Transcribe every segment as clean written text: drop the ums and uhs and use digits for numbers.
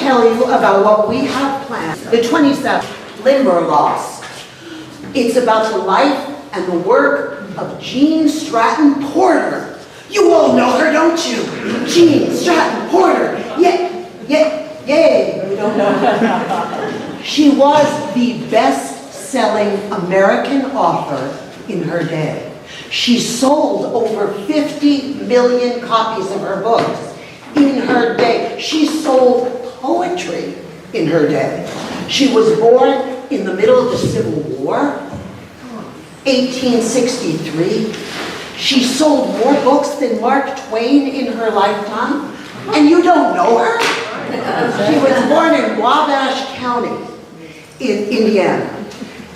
tell you about what we have planned. The 27th, Limberlost. It's about the life and the work of Jean Stratton Porter. You all know her, don't you? Jean Stratton Porter. Yay. You don't know her. She was the best-selling American author in her day. She sold over 50 million copies of her books in her day. She sold poetry in her day. She was born in the middle of the Civil War, 1863. She sold more books than Mark Twain in her lifetime. And you don't know her? She was born in Wabash County in Indiana.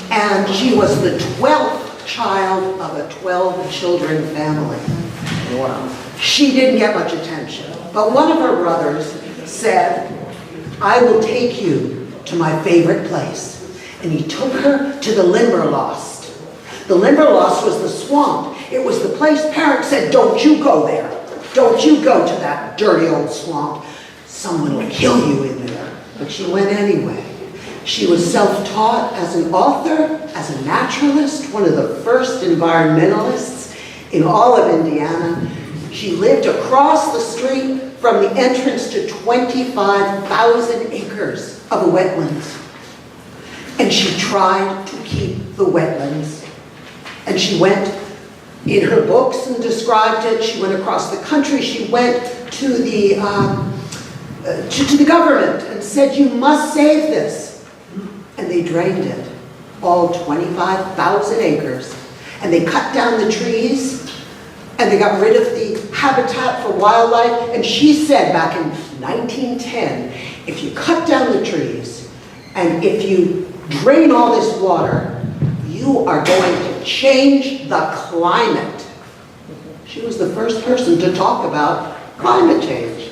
And she was the 12th child of a 12-children family. Wow. She didn't get much attention. But one of her brothers said, I will take you to my favorite place. And he took her to the Limberlost. The Limberlost was the swamp. It was the place parents said, don't you go there. Don't you go to that dirty old swamp. Someone will kill you in there. But she went anyway. She was self-taught as an author, as a naturalist, one of the first environmentalists in all of Indiana. She lived across the street from the entrance to 25,000 acres of wetlands. And she tried to keep the wetlands. And she went in her books and described it. She went across the country. She went to the government and said, you must save this. And they drained it, all 25,000 acres. And they cut down the trees, and they got rid of the habitat for wildlife. And she said back in 1910, if you cut down the trees, and if you drain all this water, you are going to change the climate. She was the first person to talk about climate change.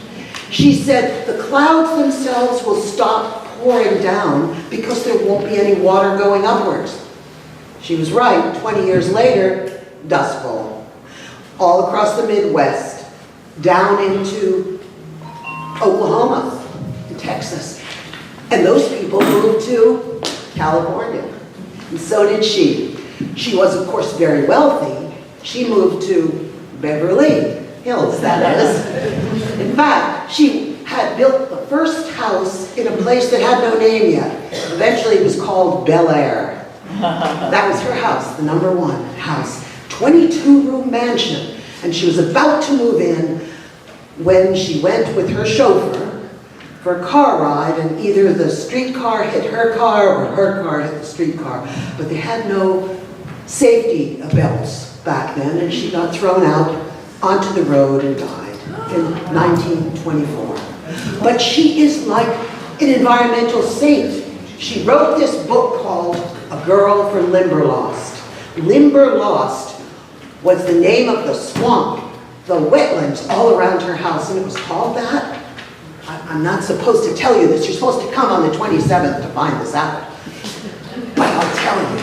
She said the clouds themselves will stop pouring down because there won't be any water going upwards. She was right. 20 years later, Dust Bowl. All across the Midwest, down into Oklahoma and Texas. And those people moved to California. And so did she. She was, of course, very wealthy. She moved to Beverly Hills, that is. In fact, she had built the first house in a place that had no name yet. Eventually it was called Bel Air. That was her house, the #1 house. 22-room mansion. And she was about to move in when she went with her chauffeur for a car ride, and either the streetcar hit her car or her car hit the streetcar. But they had no safety belts back then, and she got thrown out onto the road and died in 1924. But she is like an environmental saint. She wrote this book called A Girl from Limberlost. Limberlost was the name of the swamp, the wetlands all around her house, and it was called that. I'm not supposed to tell you this. You're supposed to come on the 27th to find this out. But I'll tell you.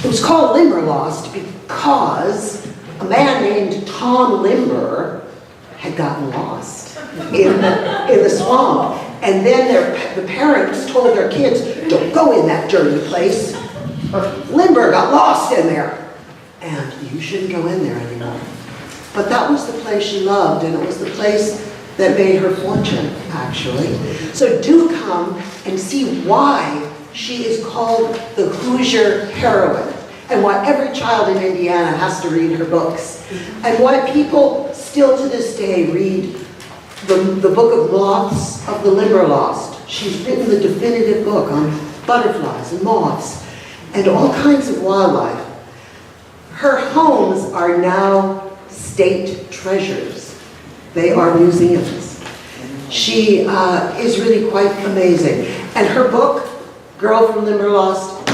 It was called Limberlost because a man named Tom Limber had gotten lost in the swamp. And then the parents told their kids, don't go in that dirty place. Limber got lost in there. And you shouldn't go in there anymore. But that was the place she loved, and it was the place that made her fortune, actually. So do come and see why she is called the Hoosier heroine, and why every child in Indiana has to read her books, and why people still to this day read the Book of Moths of the Limberlost. She's written the definitive book on butterflies and moths and all kinds of wildlife. Her homes are now state treasures. They are museums. She is really quite amazing. And her book, Girl from Limberlost,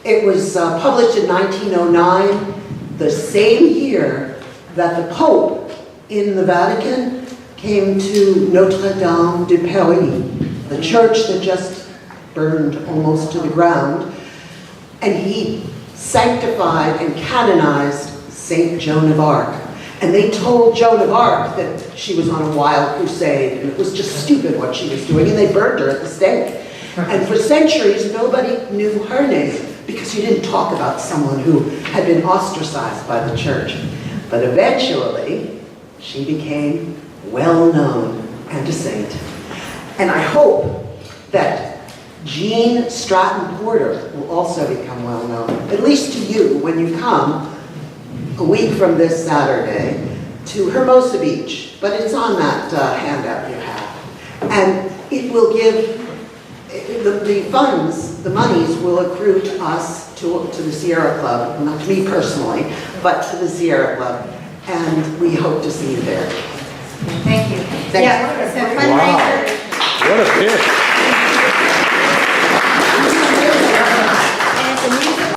it was published in 1909, the same year that the Pope in the Vatican came to Notre Dame de Paris, the church that just burned almost to the ground, and he sanctified and canonized Saint Joan of Arc. And they told Joan of Arc that she was on a wild crusade, and it was just stupid what she was doing, and they burned her at the stake. And for centuries, nobody knew her name, because you didn't talk about someone who had been ostracized by the church. But eventually, she became well-known and a saint. And I hope that Jean Stratton Porter will also become well-known, at least to you when you come a week from this Saturday to Hermosa Beach. But it's on that handout you have. And it will give, the funds, the monies will accrue to us, to the Sierra Club, not to me personally, but to the Sierra Club. And we hope to see you there. Thank you. Thanks. Yeah, it's a fundraiser. What a pitch.